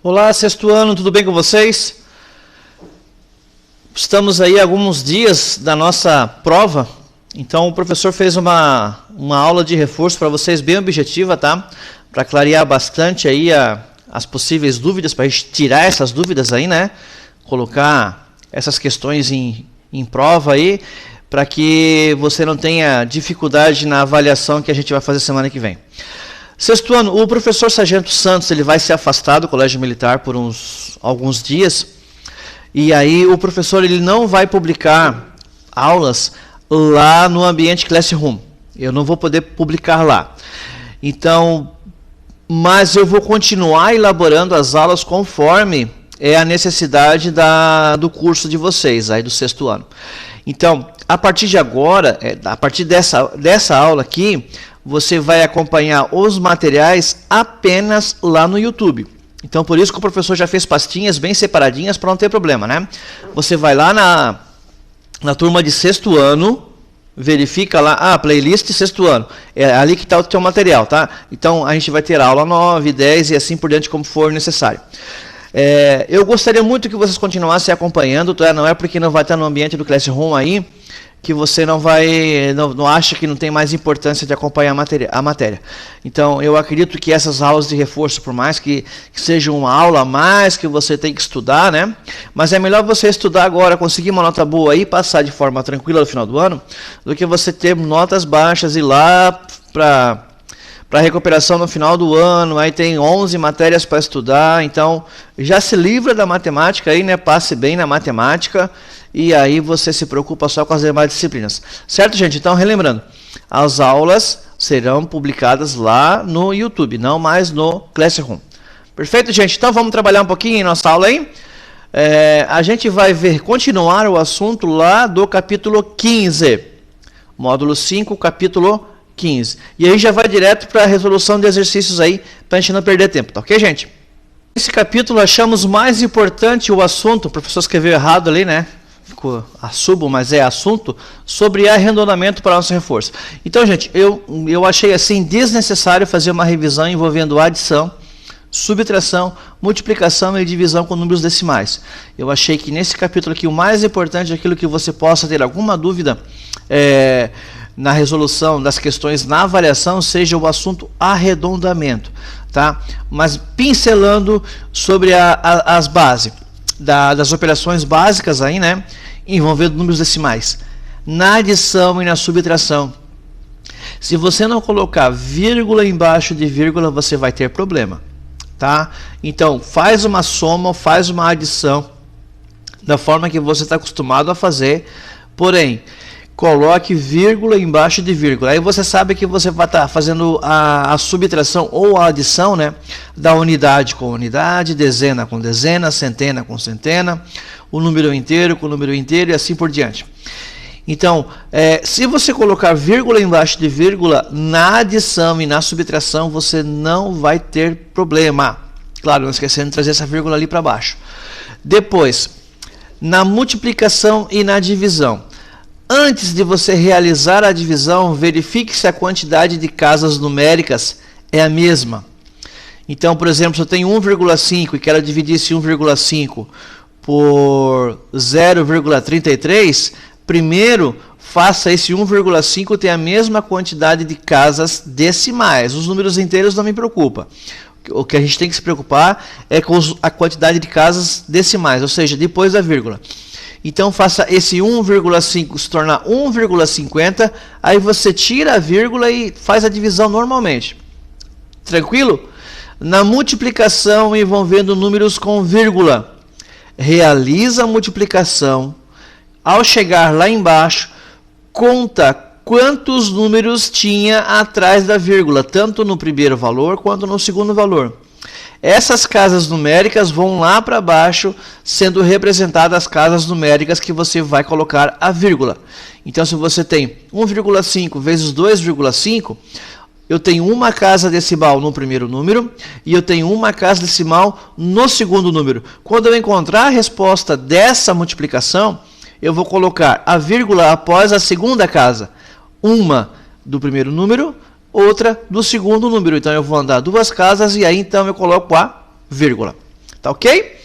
Olá, sexto ano, tudo bem com vocês? Estamos aí há alguns dias da nossa prova, então o professor fez uma aula de reforço para vocês bem objetiva, tá? Para clarear bastante aí as possíveis dúvidas, para a gente tirar essas dúvidas aí, né? Colocar essas questões em prova aí, para que você não tenha dificuldade na avaliação que a gente vai fazer semana que vem. Sexto ano, o professor Sargento Santos ele vai se afastar do Colégio Militar por alguns dias, e aí o professor ele não vai publicar aulas lá no ambiente Classroom. Eu não vou poder publicar lá. Então, mas eu vou continuar elaborando as aulas conforme a necessidade do curso de vocês, aí do sexto ano. Então, a partir de agora, a partir dessa aula aqui, você vai acompanhar os materiais apenas lá no YouTube. Então, por isso que o professor já fez pastinhas bem separadinhas para não ter problema, né? Você vai lá na turma de sexto ano, verifica lá, playlist sexto ano. É ali que está o teu material, tá? Então, a gente vai ter aula 9, 10 e assim por diante, como for necessário. Eu gostaria muito que vocês continuassem acompanhando, tá? Não é porque não vai estar no ambiente do Classroom aí, que você não acha que não tem mais importância de acompanhar a matéria. Então, eu acredito que essas aulas de reforço, por mais que seja uma aula a mais que você tem que estudar, né? Mas é melhor você estudar agora, conseguir uma nota boa aí, passar de forma tranquila no final do ano, do que você ter notas baixas e ir lá para recuperação no final do ano, aí tem 11 matérias para estudar, então já se livra da matemática aí, né? Passe bem na matemática, e aí você se preocupa só com as demais disciplinas. Certo, gente? Então, relembrando, as aulas serão publicadas lá no YouTube, não mais no Classroom. Perfeito, gente? Então, vamos trabalhar um pouquinho em nossa aula aí. A gente vai continuar o assunto lá do capítulo 15. Módulo 5, capítulo 15. E aí já vai direto para a resolução de exercícios aí, para a gente não perder tempo, tá ok, gente? Nesse capítulo achamos mais importante o assunto, o professor escreveu errado ali, né? Ficou assubo, mas é assunto, sobre arredondamento para nosso reforço. Então, gente, eu achei assim desnecessário fazer uma revisão envolvendo adição, subtração, multiplicação e divisão com números decimais. Eu achei que nesse capítulo aqui o mais importante é aquilo que você possa ter alguma dúvida na resolução das questões na avaliação, seja o assunto arredondamento, tá? Mas pincelando sobre as bases das operações básicas aí, né, envolvendo números decimais, na adição e na subtração. Se você não colocar vírgula embaixo de vírgula, você vai ter problema, tá? Então, faz uma soma, faz uma adição da forma que você está acostumado a fazer, porém, coloque vírgula embaixo de vírgula. Aí você sabe que você vai estar fazendo a subtração ou a adição, né, da unidade com unidade, dezena com dezena, centena com centena, o número inteiro com o número inteiro e assim por diante. Então, se você colocar vírgula embaixo de vírgula, na adição e na subtração, você não vai ter problema. Claro, não esquecendo de trazer essa vírgula ali para baixo. Depois, na multiplicação e na divisão. Antes de você realizar a divisão, verifique se a quantidade de casas numéricas é a mesma. Então, por exemplo, se eu tenho 1,5 e quero dividir esse 1,5 por 0,33, primeiro faça esse 1,5 ter a mesma quantidade de casas decimais. Os números inteiros não me preocupam. O que a gente tem que se preocupar é com a quantidade de casas decimais, ou seja, depois da vírgula. Então, faça esse 1,5 se tornar 1,50, aí você tira a vírgula e faz a divisão normalmente. Tranquilo? Na multiplicação envolvendo números com vírgula, realiza a multiplicação. Ao chegar lá embaixo, conta quantos números tinha atrás da vírgula, tanto no primeiro valor quanto no segundo valor. Essas casas numéricas vão lá para baixo, sendo representadas as casas numéricas que você vai colocar a vírgula. Então, se você tem 1,5 vezes 2,5, eu tenho uma casa decimal no primeiro número e eu tenho uma casa decimal no segundo número. Quando eu encontrar a resposta dessa multiplicação, eu vou colocar a vírgula após a segunda casa. Uma do primeiro número, outra do segundo número. Então, eu vou andar duas casas e aí então eu coloco a vírgula. tá ok?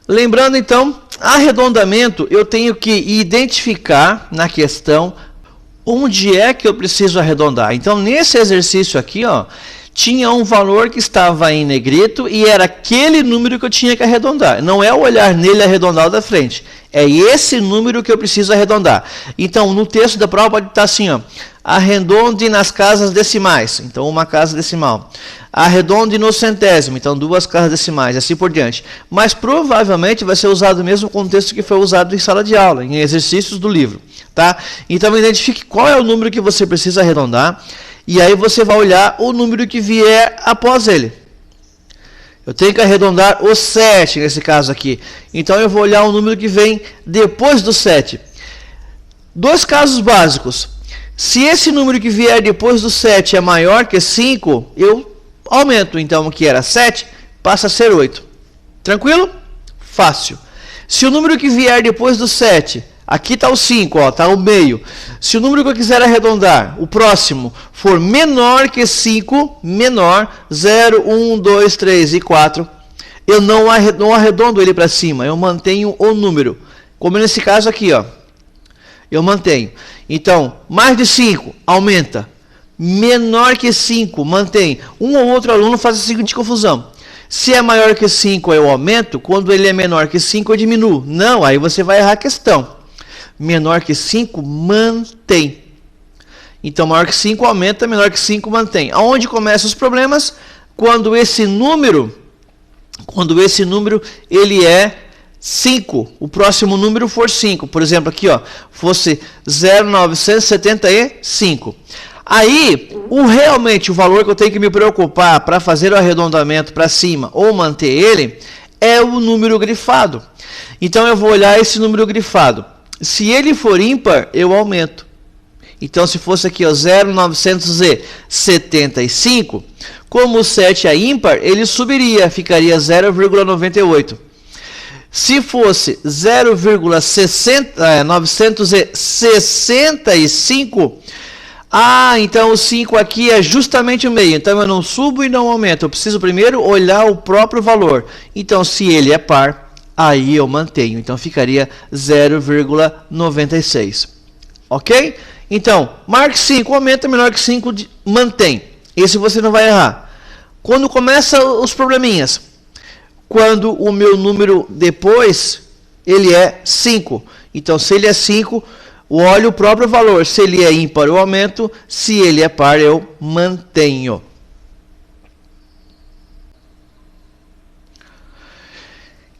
Lembrando então, arredondamento, eu tenho que identificar na questão onde é que eu preciso arredondar. Então, nesse exercício aqui, ó, tinha um valor que estava em negrito e era aquele número que eu tinha que arredondar. Não é olhar nele e arredondar o da frente. É esse número que eu preciso arredondar. Então, no texto da prova pode estar assim, ó, arredonde nas casas decimais. Então, uma casa decimal. Arredonde no centésimo. Então, 2 casas decimais, assim por diante. Mas, provavelmente, vai ser usado o mesmo contexto que foi usado em sala de aula, em exercícios do livro. Tá? Então, identifique qual é o número que você precisa arredondar. E aí você vai olhar o número que vier após ele. Eu tenho que arredondar o 7 nesse caso aqui. Então eu vou olhar o número que vem depois do 7. 2 casos básicos. Se esse número que vier depois do 7 é maior que 5, eu aumento. Então o que era 7 passa a ser 8. Tranquilo? Fácil. Se o número que vier depois do 7... Aqui está o 5, está o meio. Se o número que eu quiser arredondar, o próximo, for menor que 5, menor, 0, 1, 2, 3 e 4, eu não arredondo ele para cima, eu mantenho o número. Como nesse caso aqui, ó, eu mantenho. Então, mais de 5, aumenta. Menor que 5, mantém. Um ou outro aluno faz a seguinte confusão. Se é maior que 5, eu aumento. Quando ele é menor que 5, eu diminuo. Não, aí você vai errar a questão. Menor que 5, mantém. Então, maior que 5 aumenta, menor que 5 mantém. Aonde começam os problemas? Quando esse número ele é 5, o próximo número for 5. Por exemplo, aqui, ó, fosse 0,975. Aí, realmente o valor que eu tenho que me preocupar para fazer o arredondamento para cima ou manter ele é o número grifado. Então, eu vou olhar esse número grifado. Se ele for ímpar, eu aumento. Então, se fosse aqui, ó, 0,975, como o 7 é ímpar, ele subiria, ficaria 0,98. Se fosse 0,965, então o 5 aqui é justamente o meio. Então, eu não subo e não aumento. Eu preciso primeiro olhar o próprio valor. Então, se ele é par, aí eu mantenho. Então, ficaria 0,96. Ok? Então, maior que 5, aumenta, menor que 5, mantém. Esse você não vai errar. Quando começam os probleminhas? Quando o meu número depois, ele é 5. Então, se ele é 5, olho o próprio valor. Se ele é ímpar, eu aumento. Se ele é par, eu mantenho.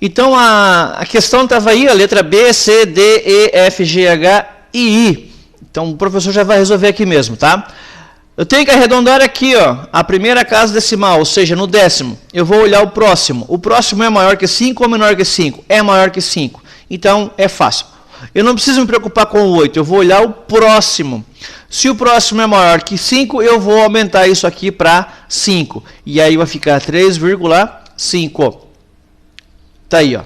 Então, a questão estava aí, a letra B, C, D, E, F, G, H e I. Então, o professor já vai resolver aqui mesmo, tá? Eu tenho que arredondar aqui, ó, a primeira casa decimal, ou seja, no décimo. Eu vou olhar o próximo. O próximo é maior que 5 ou menor que 5? É maior que 5. Então, é fácil. Eu não preciso me preocupar com o 8, eu vou olhar o próximo. Se o próximo é maior que 5, eu vou aumentar isso aqui para 5. E aí vai ficar 3,5. Tá aí, ó.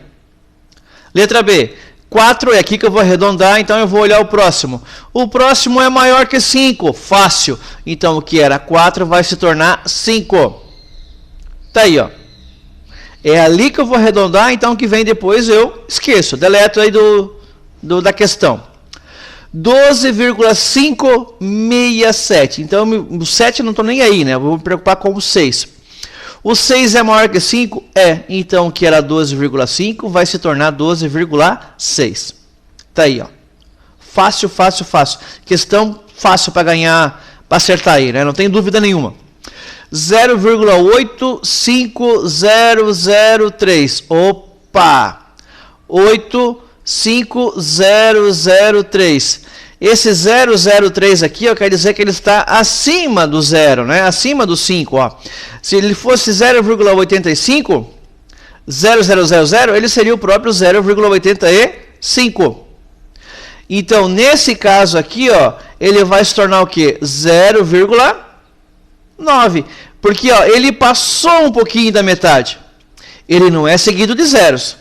Letra B. 4 é aqui que eu vou arredondar, então eu vou olhar o próximo. O próximo é maior que 5. Fácil. Então, o que era 4 vai se tornar 5. Tá aí, ó. É ali que eu vou arredondar, então o que vem depois eu esqueço. Deleto aí da questão. 12,567. Então, o 7 eu não estou nem aí, né? Eu vou me preocupar com o 6. O 6 é maior que 5? É. Então, o que era 12,5 vai se tornar 12,6. Tá aí, ó. Fácil, fácil, fácil. Questão fácil para ganhar, para acertar aí, né? Não tem dúvida nenhuma. 0,85003. Opa! 85003. Esse 003 aqui, ó, quer dizer que ele está acima do 0, né? Acima do 5, ó. Se ele fosse 0,85, 0000, ele seria o próprio 0,85. Então, nesse caso aqui, ó, ele vai se tornar o quê? 0,9. Porque, ó, ele passou um pouquinho da metade. Ele não é seguido de zeros.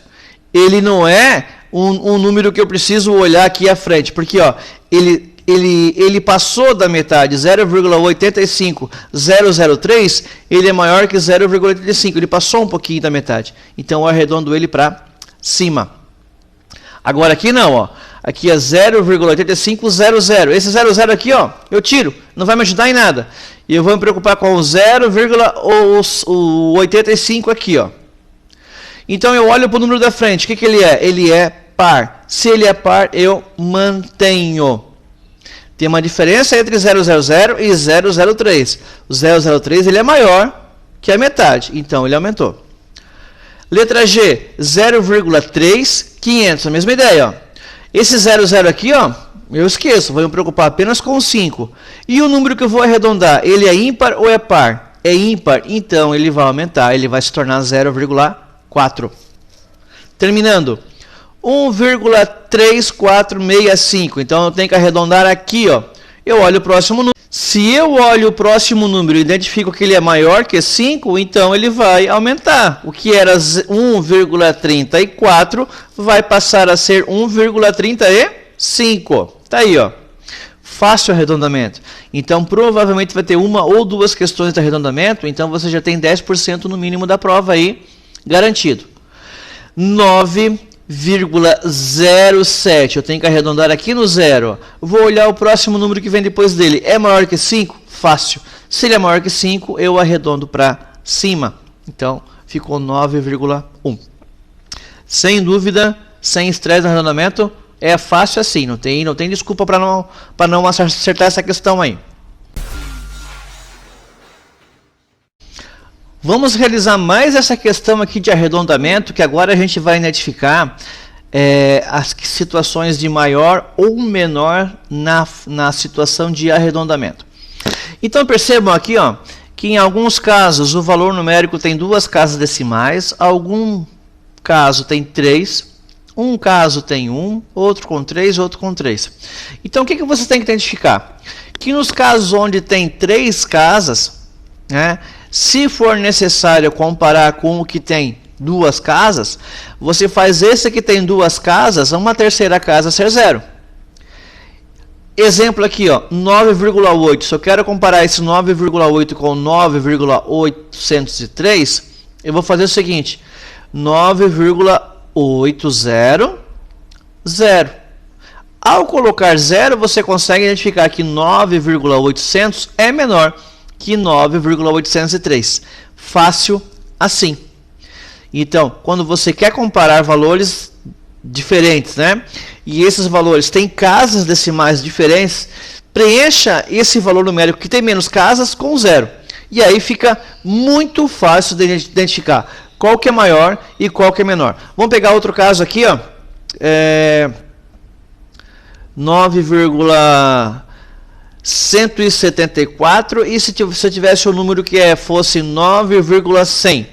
Ele não é um número que eu preciso olhar aqui à frente. Porque, ó, ele ele passou da metade, 0,85003, ele é maior que 0,85, ele passou um pouquinho da metade. Então eu arredondo ele para cima. Agora aqui não, ó. Aqui é 0,8500. Esse 00 aqui, ó, eu tiro, não vai me ajudar em nada. E eu vou me preocupar com o 0,85 aqui, ó. Então eu olho para o número da frente, o que ele é? Ele é par. Se ele é par, eu mantenho. Tem uma diferença entre 000 e 003. O 003 ele é maior que a metade, então ele aumentou. Letra G, 0,3500, a mesma ideia, ó. Esse 00 aqui, ó, eu esqueço, vou me preocupar apenas com o 5. E o número que eu vou arredondar, ele é ímpar ou é par? É ímpar, então ele vai aumentar, ele vai se tornar 0,4. Terminando, 1,3465, então eu tenho que arredondar aqui, ó. Eu olho o próximo número. Se eu olho o próximo número e identifico que ele é maior que 5, então ele vai aumentar. O que era 1,34 vai passar a ser 1,35. Tá aí, ó. Fácil arredondamento. Então, provavelmente vai ter uma ou duas questões de arredondamento, então você já tem 10% no mínimo da prova aí garantido. 9,07. Eu tenho que arredondar aqui no zero. Vou olhar o próximo número que vem depois dele. É maior que 5? Fácil. Se ele é maior que 5, eu arredondo para cima. Então, ficou 9,1. Sem dúvida, sem estresse no arredondamento, é fácil assim. Não tem desculpa para não acertar essa questão aí. Vamos realizar mais essa questão aqui de arredondamento, que agora a gente vai identificar as situações de maior ou menor na situação de arredondamento. Então percebam aqui, ó, que em alguns casos o valor numérico tem duas casas decimais, algum caso tem 3, um caso tem 1, outro com 3, outro com 3. Então o que você tem que identificar? Que nos casos onde tem 3 casas, né, se for necessário comparar com o que tem 2 casas, você faz esse que tem 2 casas, uma terceira casa ser 0. Exemplo aqui, ó, 9,8. Se eu quero comparar esse 9,8 com 9,803, eu vou fazer o seguinte: 9,800. Ao colocar 0, você consegue identificar que 9,800 é menor que 9,803. Fácil assim. Então, quando você quer comparar valores diferentes, né? E esses valores têm casas decimais diferentes, preencha esse valor numérico que tem menos casas com 0. E aí fica muito fácil de identificar qual que é maior e qual que é menor. Vamos pegar outro caso aqui, ó. 9,174, e se eu tivesse o número que fosse 9,100.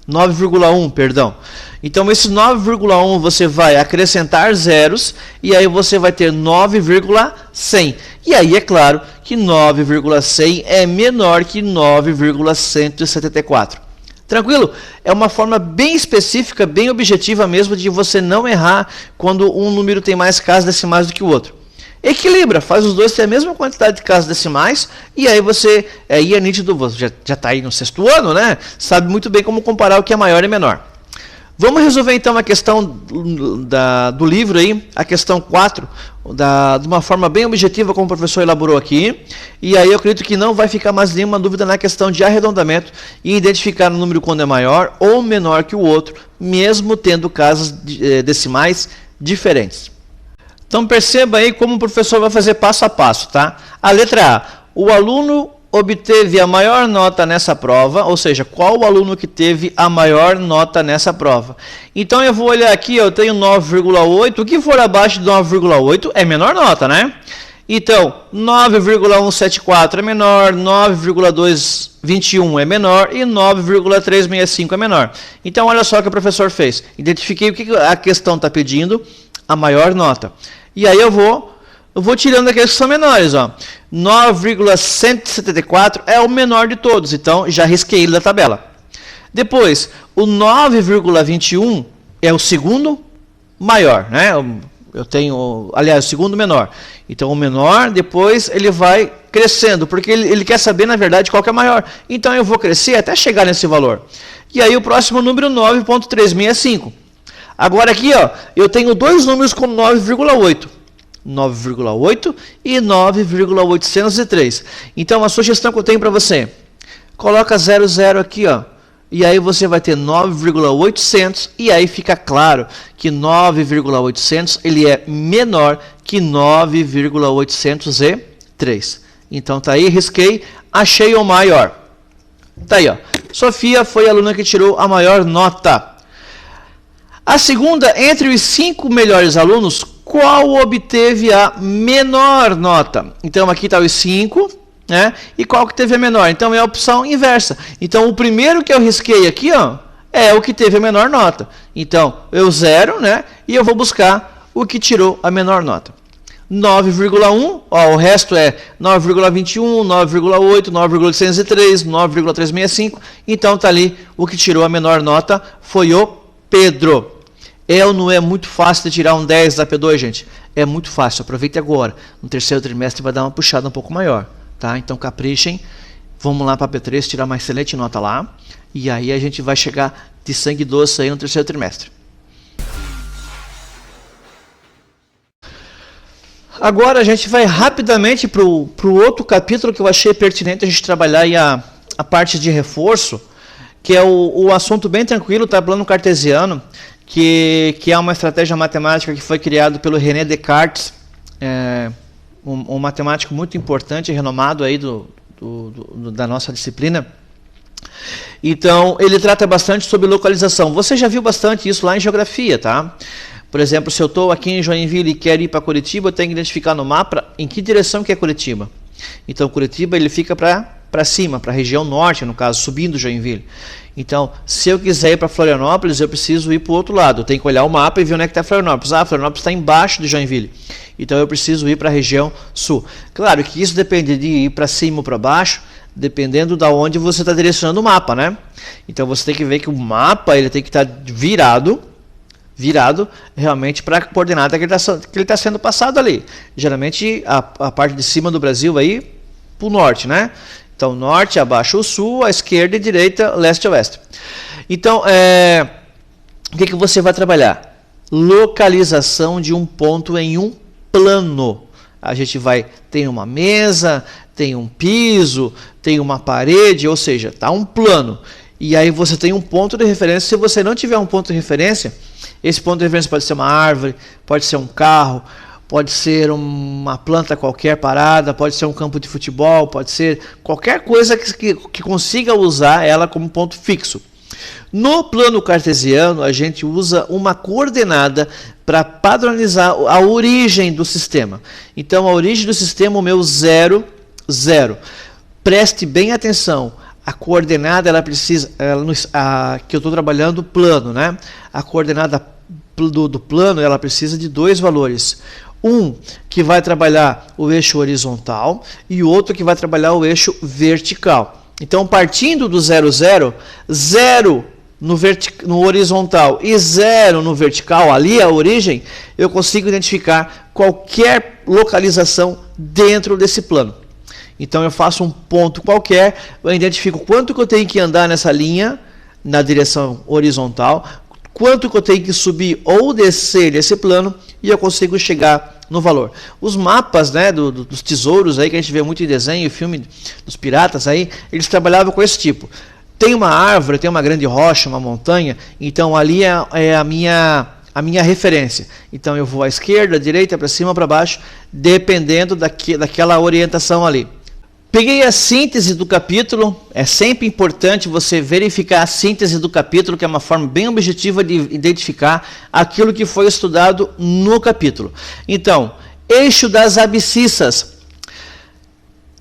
9,1, perdão. Então, esse 9,1 você vai acrescentar zeros, e aí você vai ter 9,100. E aí, é claro, que 9,100 é menor que 9,174. Tranquilo? É uma forma bem específica, bem objetiva mesmo, de você não errar quando um número tem mais casas decimais do que o outro. Equilibra, faz os dois ter a mesma quantidade de casas decimais, e aí você é nítido, você já está aí no 6º ano, né? Sabe muito bem como comparar o que é maior e menor. Vamos resolver então a questão do livro aí, a questão 4, de uma forma bem objetiva, como o professor elaborou aqui. E aí eu acredito que não vai ficar mais nenhuma dúvida na questão de arredondamento e identificar o número quando é maior ou menor que o outro, mesmo tendo casas decimais diferentes. Então perceba aí como o professor vai fazer passo a passo, tá? A letra A, o aluno obteve a maior nota nessa prova, ou seja, qual o aluno que teve a maior nota nessa prova. Então eu vou olhar aqui, eu tenho 9,8, o que for abaixo de 9,8 é menor nota, né? Então, 9,174 é menor, 9,221 é menor e 9,365 é menor. Então olha só o que o professor fez. Identifiquei o que a questão está pedindo, a maior nota. E aí eu vou tirando aqueles que são menores, ó. 9,174 é o menor de todos, então já risquei ele da tabela. Depois, o 9,21 é o segundo maior, né? Eu tenho, aliás, o segundo menor. Então, o menor, depois ele vai crescendo, porque ele quer saber, na verdade, qual que é maior. Então, eu vou crescer até chegar nesse valor. E aí, o próximo número, 9.365. Agora, aqui, ó, eu tenho dois números com 9,8. 9,8 e 9,803. Então, a sugestão que eu tenho para você, coloca 00 aqui, ó. E aí você vai ter 9,800 e aí fica claro que 9,800 ele é menor que 9,803. Então tá aí, risquei, achei o maior. Tá aí, ó. Sofia foi a aluna que tirou a maior nota. A segunda, entre os 5 melhores alunos, qual obteve a menor nota? Então aqui está os 5. Né? E qual que teve a menor? Então é a opção inversa. Então o primeiro que eu risquei aqui, ó, é o que teve a menor nota. Então eu zero, né? E eu vou buscar o que tirou a menor nota. 9,1, ó, o resto é 9,21, 9,8, 9,803, 9,365. Então tá ali o que tirou a menor nota foi o Pedro. É ou não é muito fácil de tirar um 10 da P2, gente? É muito fácil, aproveite agora. No terceiro trimestre vai dar uma puxada um pouco maior. Tá? Então caprichem, vamos lá para a P3 tirar uma excelente nota lá, e aí a gente vai chegar de sangue doce aí no terceiro trimestre. Agora a gente vai rapidamente para o outro capítulo que eu achei pertinente a gente trabalhar aí a parte de reforço, que é o assunto bem tranquilo, tá? Plano cartesiano, que é uma estratégia matemática que foi criada pelo René Descartes, um matemático muito importante e renomado aí da nossa disciplina. Então, ele trata bastante sobre localização. Você já viu bastante isso lá em geografia, tá? Por exemplo, se eu estou aqui em Joinville e quero ir para Curitiba, eu tenho que identificar no mapa em que direção que é Curitiba. Então, Curitiba ele fica para cima, para a região norte, no caso, subindo Joinville. Então, se eu quiser ir para Florianópolis, eu preciso ir para o outro lado. Eu tenho que olhar o mapa e ver onde é que está Florianópolis. Ah, Florianópolis está embaixo de Joinville. Então, eu preciso ir para a região sul. Claro que isso depende de ir para cima ou para baixo, dependendo de onde você está direcionando o mapa, né? Então, você tem que ver que o mapa ele tem que estar virado realmente para a coordenada que ele está sendo passado ali. Geralmente, a parte de cima do Brasil aí, para o norte, né? Então, norte, abaixo o sul, a esquerda e direita, leste e oeste. Então, o que você vai trabalhar? Localização de um ponto em um plano. A gente tem uma mesa, tem um piso, tem uma parede, ou seja, está um plano. E aí você tem um ponto de referência. Se você não tiver um ponto de referência, esse ponto de referência pode ser uma árvore, pode ser um carro, pode ser uma planta qualquer parada, pode ser um campo de futebol, pode ser qualquer coisa que consiga usar ela como ponto fixo. No plano cartesiano, a gente usa uma coordenada para padronizar a origem do sistema. Então, a origem do sistema, o meu 0, 0. Preste bem atenção. A coordenada, ela precisa, que eu estou trabalhando, plano, né? A coordenada do plano, ela precisa de dois valores. Um que vai trabalhar o eixo horizontal e o outro que vai trabalhar o eixo vertical. Então, partindo do 0, 0, 0 no horizontal e 0 no vertical, ali a origem, eu consigo identificar qualquer localização dentro desse plano. Então, eu faço um ponto qualquer, eu identifico quanto que eu tenho que andar nessa linha, na direção horizontal, quanto que eu tenho que subir ou descer desse plano, e eu consigo chegar no valor. Os mapas, né, dos tesouros aí que a gente vê muito em desenho e filme dos piratas aí, eles trabalhavam com esse tipo. Tem uma árvore, tem uma grande rocha, uma montanha, então ali é a minha referência. Então eu vou à esquerda, à direita, para cima, para baixo, dependendo daquela orientação ali. Peguei a síntese do capítulo. É sempre importante você verificar a síntese do capítulo, que é uma forma bem objetiva de identificar aquilo que foi estudado no capítulo. Então, eixo das abscissas.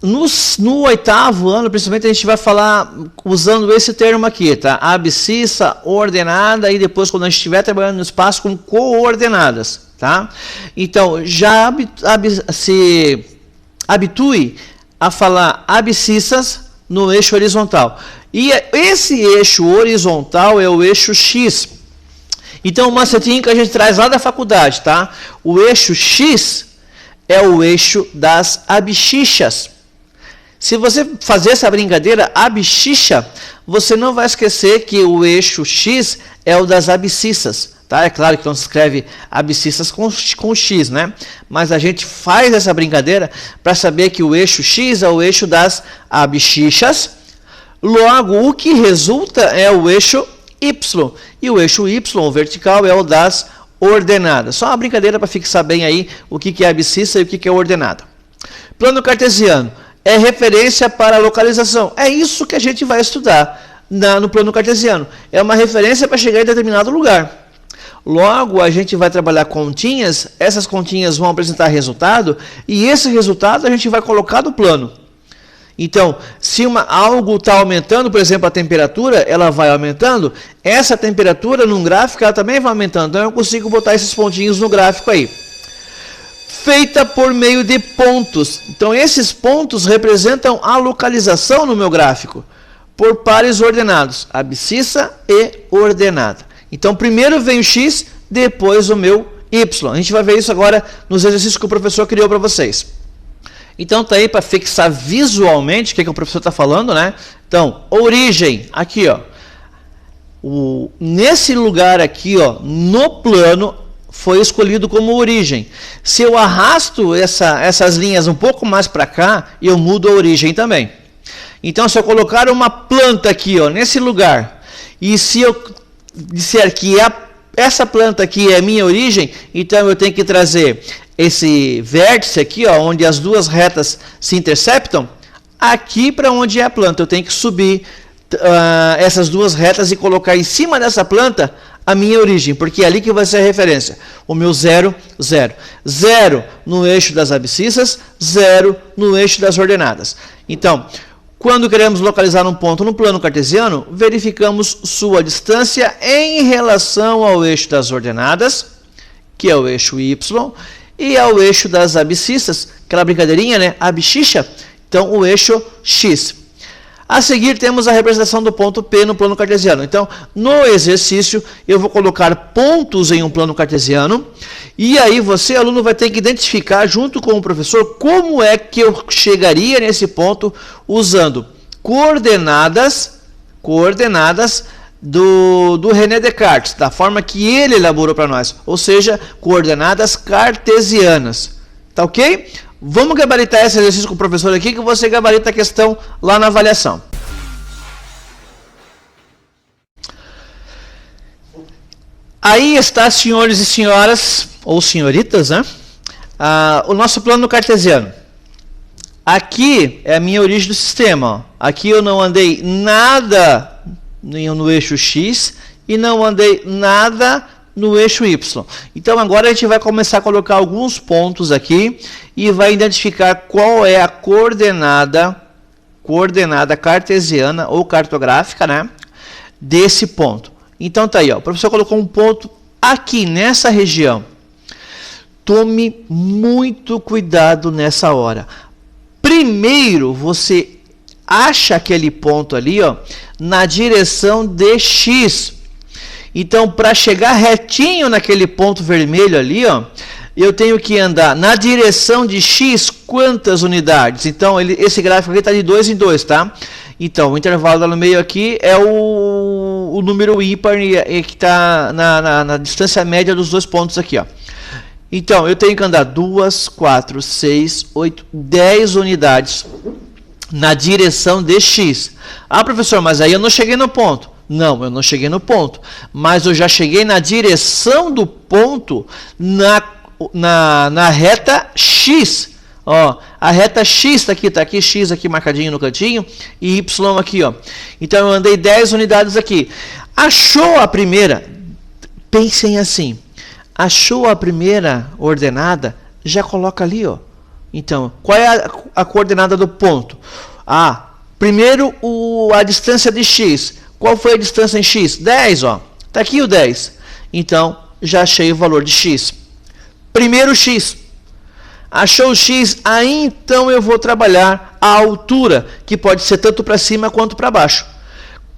No oitavo ano, principalmente, a gente vai falar usando esse termo aqui, tá? Abscissa, ordenada, e depois, quando a gente estiver trabalhando no espaço, com coordenadas, tá? Então, já se habitue a falar abscissas no eixo horizontal. E esse eixo horizontal é o eixo X. Então, o macetinho que a gente traz lá da faculdade, tá? O eixo X é o eixo das abscissas. Se você fazer essa brincadeira, abscissa, você não vai esquecer que o eixo X é o das abscissas, tá? É claro que não se escreve abscissas com X, né? Mas a gente faz essa brincadeira para saber que o eixo X é o eixo das abscissas. Logo, o que resulta é o eixo Y. E o eixo Y, o vertical, é o das ordenadas. Só uma brincadeira para fixar bem aí o que é abscissa e o que é ordenada. Plano cartesiano é referência para a localização. É isso que a gente vai estudar no plano cartesiano. É uma referência para chegar em determinado lugar. Logo, a gente vai trabalhar continhas, essas continhas vão apresentar resultado, e esse resultado a gente vai colocar no plano. Então, se algo está aumentando, por exemplo, a temperatura, ela vai aumentando, essa temperatura num gráfico ela também vai aumentando. Então, eu consigo botar esses pontinhos no gráfico aí. Feita por meio de pontos. Então, esses pontos representam a localização no meu gráfico, por pares ordenados, abscissa e ordenada. Então, primeiro vem o X, depois o meu Y. A gente vai ver isso agora nos exercícios que o professor criou para vocês. Então, tá aí para fixar visualmente o que o professor está falando, né? Então, origem, aqui, ó. Nesse lugar aqui, ó, no plano, foi escolhido como origem. Se eu arrasto essas linhas um pouco mais para cá, eu mudo a origem também. Então, se eu colocar uma planta aqui, ó, nesse lugar, e se eu disser que essa planta aqui é a minha origem, então eu tenho que trazer esse vértice aqui, ó, onde as duas retas se interceptam, aqui para onde é a planta. Eu tenho que subir essas duas retas e colocar em cima dessa planta a minha origem, porque é ali que vai ser a referência. O meu 0, 0. 0 no eixo das abscissas, 0 no eixo das ordenadas. Então, quando queremos localizar um ponto no plano cartesiano, verificamos sua distância em relação ao eixo das ordenadas, que é o eixo Y, e ao eixo das abscissas, aquela brincadeirinha, né? Abscissa, então o eixo X. A seguir temos a representação do ponto P no plano cartesiano. Então, no exercício, eu vou colocar pontos em um plano cartesiano, e aí você, aluno, vai ter que identificar, junto com o professor, como é que eu chegaria nesse ponto usando coordenadas do René Descartes, da forma que ele elaborou para nós, ou seja, coordenadas cartesianas. Tá ok? Vamos gabaritar esse exercício com o professor aqui, que você gabarita a questão lá na avaliação. Aí está, senhores e senhoras, ou senhoritas, né? O nosso plano cartesiano. Aqui é a minha origem do sistema. Ó. Aqui eu não andei nada no eixo X e não andei nada no eixo Y. Então agora a gente vai começar a colocar alguns pontos aqui e vai identificar qual é a coordenada cartesiana ou cartográfica, né, desse ponto. Então tá aí, ó, o professor colocou um ponto aqui nessa região. Tome muito cuidado nessa hora. Primeiro você acha aquele ponto ali, ó, na direção de X. Então, para chegar retinho naquele ponto vermelho ali, ó, eu tenho que andar na direção de X quantas unidades? Então, esse gráfico aqui está de 2 em 2, tá? Então, o intervalo no meio aqui é o número ímpar que está na distância média dos dois pontos aqui, ó. Então, eu tenho que andar 2, 4, 6, 8, 10 unidades na direção de X. Ah, professor, mas aí eu não cheguei no ponto. Não, eu não cheguei no ponto, mas eu já cheguei na direção do ponto na reta X. Ó, a reta X tá aqui X aqui marcadinho no cantinho e Y aqui, ó. Então eu andei 10 unidades aqui. Achou a primeira? Pensem assim. Achou a primeira ordenada? Já coloca ali, ó. Então, qual é a coordenada do ponto? Primeiro a distância de X. Qual foi a distância em X? 10, ó. Tá aqui o 10. Então, já achei o valor de X. Primeiro X. Achou o X? Aí, então, eu vou trabalhar a altura, que pode ser tanto para cima quanto para baixo.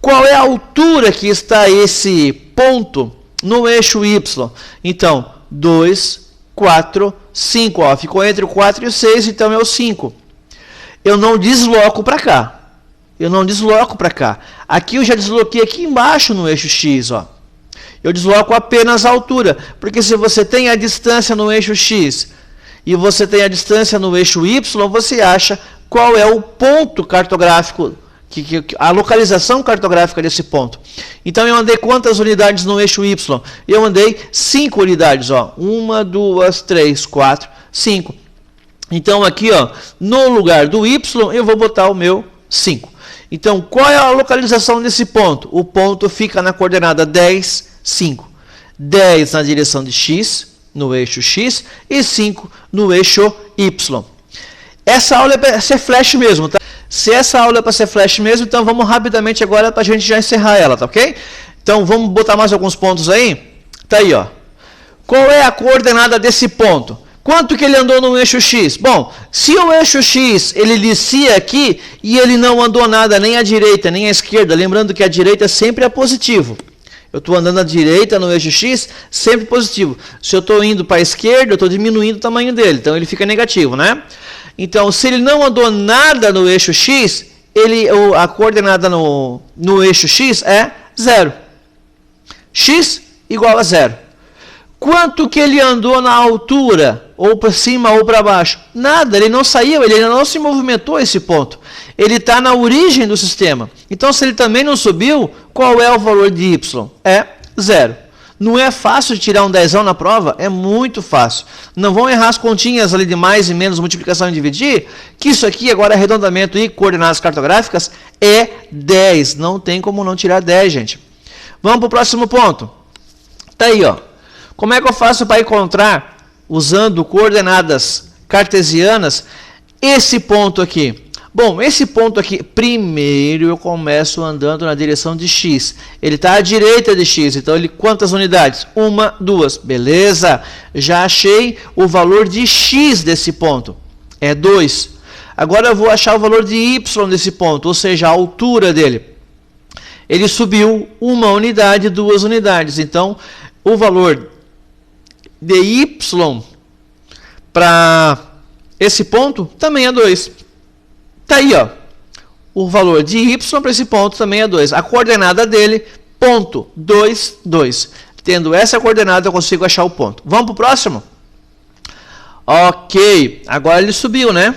Qual é a altura que está esse ponto No eixo Y, então, 2, 4, 5. Ó, ficou entre o 4 e o 6, então é o 5. Eu não desloco para cá. Eu não desloco para cá. Aqui eu já desloquei aqui embaixo no eixo X. Ó. Eu desloco apenas a altura. Porque se você tem a distância no eixo X e você tem a distância no eixo Y, você acha qual é o ponto cartográfico, a localização cartográfica desse ponto. Então eu andei quantas unidades no eixo Y? Eu andei 5 unidades. Ó. 1, 2, 3, 4, 5. Então aqui, ó, no lugar do Y, eu vou botar o meu 5. Então, qual é a localização desse ponto? O ponto fica na coordenada 10, 5. 10 na direção de X, no eixo X, e 5 no eixo Y. Essa aula é para ser flash mesmo, tá? Se essa aula é para ser flash mesmo, então vamos rapidamente agora para a gente já encerrar ela, tá ok? Então, vamos botar mais alguns pontos aí? Tá aí, ó. Qual é a coordenada desse ponto? Quanto que ele andou no eixo X? Bom, se o eixo X ele inicia aqui e ele não andou nada nem à direita nem à esquerda, lembrando que a direita sempre é positivo. Eu estou andando à direita no eixo X, sempre positivo. Se eu estou indo para a esquerda, eu estou diminuindo o tamanho dele, então ele fica negativo, né? Então, se ele não andou nada no eixo X, a coordenada no eixo X é 0. X igual a 0. Quanto que ele andou na altura? Ou para cima ou para baixo? Nada, ele não saiu, ele ainda não se movimentou esse ponto. Ele está na origem do sistema. Então, se ele também não subiu, qual é o valor de Y? É 0. Não é fácil tirar um 10 na prova? É muito fácil. Não vão errar as continhas ali de mais e menos, multiplicação e dividir, que isso aqui, agora arredondamento e coordenadas cartográficas, é 10. Não tem como não tirar 10, gente. Vamos para o próximo ponto. Está aí, ó. Como é que eu faço para encontrar, usando coordenadas cartesianas, esse ponto aqui? Bom, esse ponto aqui, primeiro eu começo andando na direção de X. Ele está à direita de X, então ele quantas unidades? 1, 2. Beleza, já achei o valor de X desse ponto. É 2. Agora eu vou achar o valor de Y desse ponto, ou seja, a altura dele. Ele subiu 1 unidade, 2 unidades. Então, o valor de Y para esse ponto também é 2. Está aí, ó. O valor de Y para esse ponto também é 2. A coordenada dele, ponto 2, 2. Tendo essa coordenada, eu consigo achar o ponto. Vamos para o próximo? Ok. Agora ele subiu, né?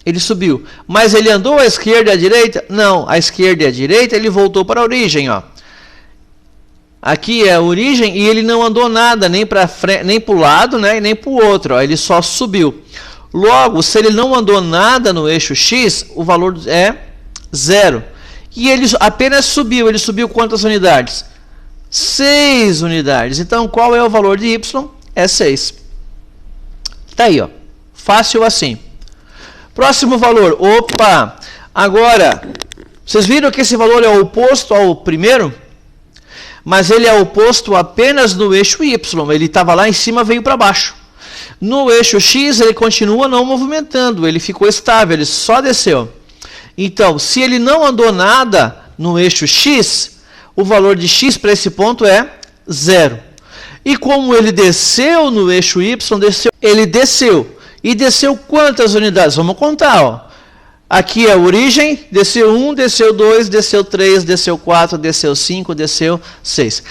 Ele subiu. Mas ele andou à esquerda e à direita? Não. À esquerda e à direita, ele voltou para a origem, ó. Aqui é a origem e ele não andou nada, nem para frente, nem para o lado, né, e nem para o outro. Ó, ele só subiu. Logo, se ele não andou nada no eixo X, o valor é 0. E ele apenas subiu. Ele subiu quantas unidades? 6 unidades. Então, qual é o valor de Y? É 6. Está aí, ó. Fácil assim. Próximo valor. Opa! Agora, vocês viram que esse valor é oposto ao primeiro? Mas ele é oposto apenas no eixo Y. Ele estava lá em cima, veio para baixo. No eixo X, ele continua não movimentando. Ele ficou estável, ele só desceu. Então, se ele não andou nada no eixo X, o valor de X para esse ponto é 0. E como ele desceu no eixo Y, ele desceu. E desceu quantas unidades? Vamos contar, ó. Aqui é a origem, desceu 1, desceu 2, desceu 3, desceu 4, desceu 5, desceu 6.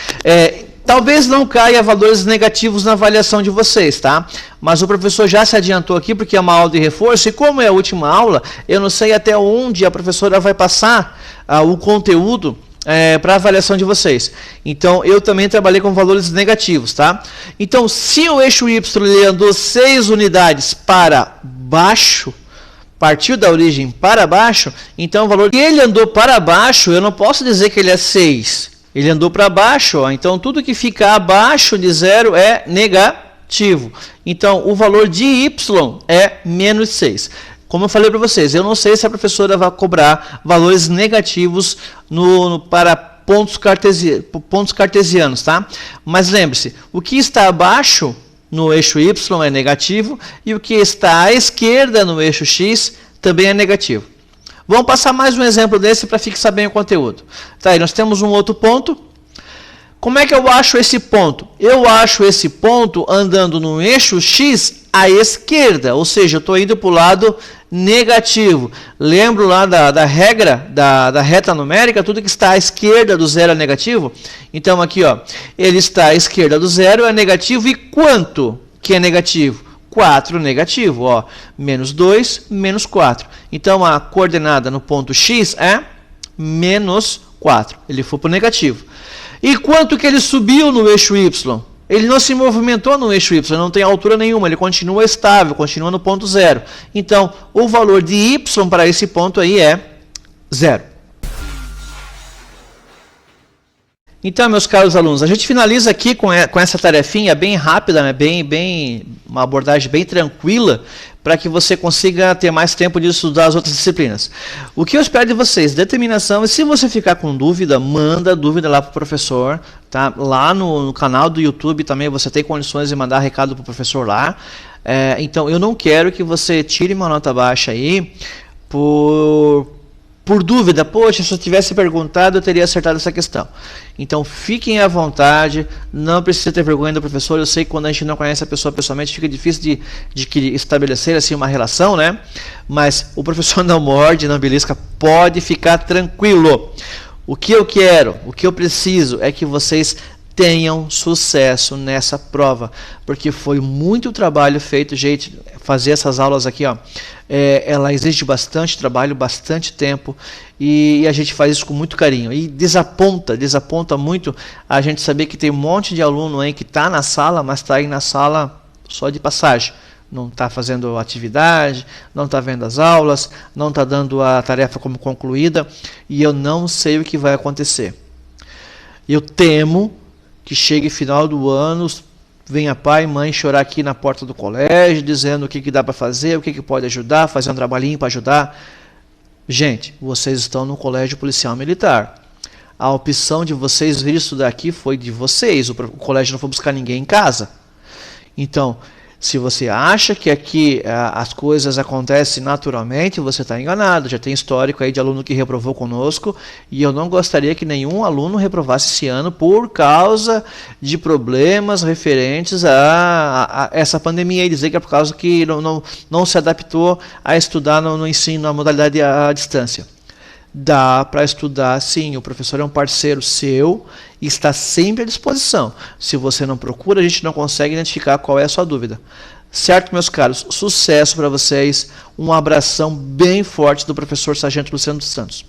Talvez não caia valores negativos na avaliação de vocês, tá? Mas o professor já se adiantou aqui, porque é uma aula de reforço, e como é a última aula, eu não sei até onde a professora vai passar o conteúdo para avaliação de vocês. Então, eu também trabalhei com valores negativos, tá? Então, se o eixo Y ele andou 6 unidades para baixo, partiu da origem para baixo, então o valor que ele andou para baixo, eu não posso dizer que ele é 6. Ele andou para baixo, ó, então tudo que fica abaixo de 0 é negativo. Então, o valor de Y é menos 6. Como eu falei para vocês, eu não sei se a professora vai cobrar valores negativos para pontos cartesianos, tá? Mas lembre-se, o que está abaixo no eixo Y é negativo e o que está à esquerda no eixo X também é negativo. Vamos passar mais um exemplo desse para fixar bem o conteúdo. Tá aí, nós temos um outro ponto. Como é que eu acho esse ponto? Eu acho esse ponto andando no eixo X à esquerda, ou seja, eu estou indo para o lado negativo. Lembro lá da regra da reta numérica, tudo que está à esquerda do zero é negativo. Então aqui, ó, ele está à esquerda do zero, é negativo, e quanto que é negativo? 4 negativo, ó, menos 2, menos 4. Então a coordenada no ponto X é menos 4, ele foi para o negativo. E quanto que ele subiu no eixo Y? Ele não se movimentou no eixo Y, não tem altura nenhuma, ele continua estável, continua no ponto zero. Então, o valor de Y para esse ponto aí é zero. Então, meus caros alunos, a gente finaliza aqui com essa tarefinha bem rápida, né? Uma abordagem bem tranquila, para que você consiga ter mais tempo de estudar as outras disciplinas. O que eu espero de vocês? Determinação. E se você ficar com dúvida, manda dúvida lá para o professor. Tá? Lá no canal do YouTube também você tem condições de mandar recado para o professor lá. Então, eu não quero que você tire uma nota baixa aí por dúvida. Poxa, se eu tivesse perguntado, eu teria acertado essa questão. Então, fiquem à vontade, não precisa ter vergonha do professor. Eu sei que quando a gente não conhece a pessoa pessoalmente, fica difícil de estabelecer assim, uma relação, né? Mas o professor não morde, não belisca, pode ficar tranquilo. O que eu quero, o que eu preciso é que vocês tenham sucesso nessa prova, porque foi muito trabalho feito, gente. Fazer essas aulas aqui, ó, ela exige bastante trabalho, bastante tempo, e a gente faz isso com muito carinho. E desaponta muito a gente saber que tem um monte de aluno aí que está na sala, mas está aí na sala só de passagem. Não está fazendo atividade, não está vendo as aulas, não está dando a tarefa como concluída, e eu não sei o que vai acontecer. Eu temo que chegue final do ano, venha pai e mãe chorar aqui na porta do colégio, dizendo o que dá para fazer, o que pode ajudar, fazer um trabalhinho para ajudar. Gente, vocês estão no colégio policial militar. A opção de vocês vir estudar aqui foi de vocês, o colégio não foi buscar ninguém em casa. Então, se você acha que aqui as coisas acontecem naturalmente, você está enganado. Já tem histórico aí de aluno que reprovou conosco, e eu não gostaria que nenhum aluno reprovasse esse ano por causa de problemas referentes a essa pandemia, e dizer que é por causa que não se adaptou a estudar no ensino, na modalidade à distância. Dá para estudar sim, o professor é um parceiro seu e está sempre à disposição. Se você não procura, a gente não consegue identificar qual é a sua dúvida. Certo, meus caros? Sucesso para vocês, um abração bem forte do professor Sargento Luciano dos Santos.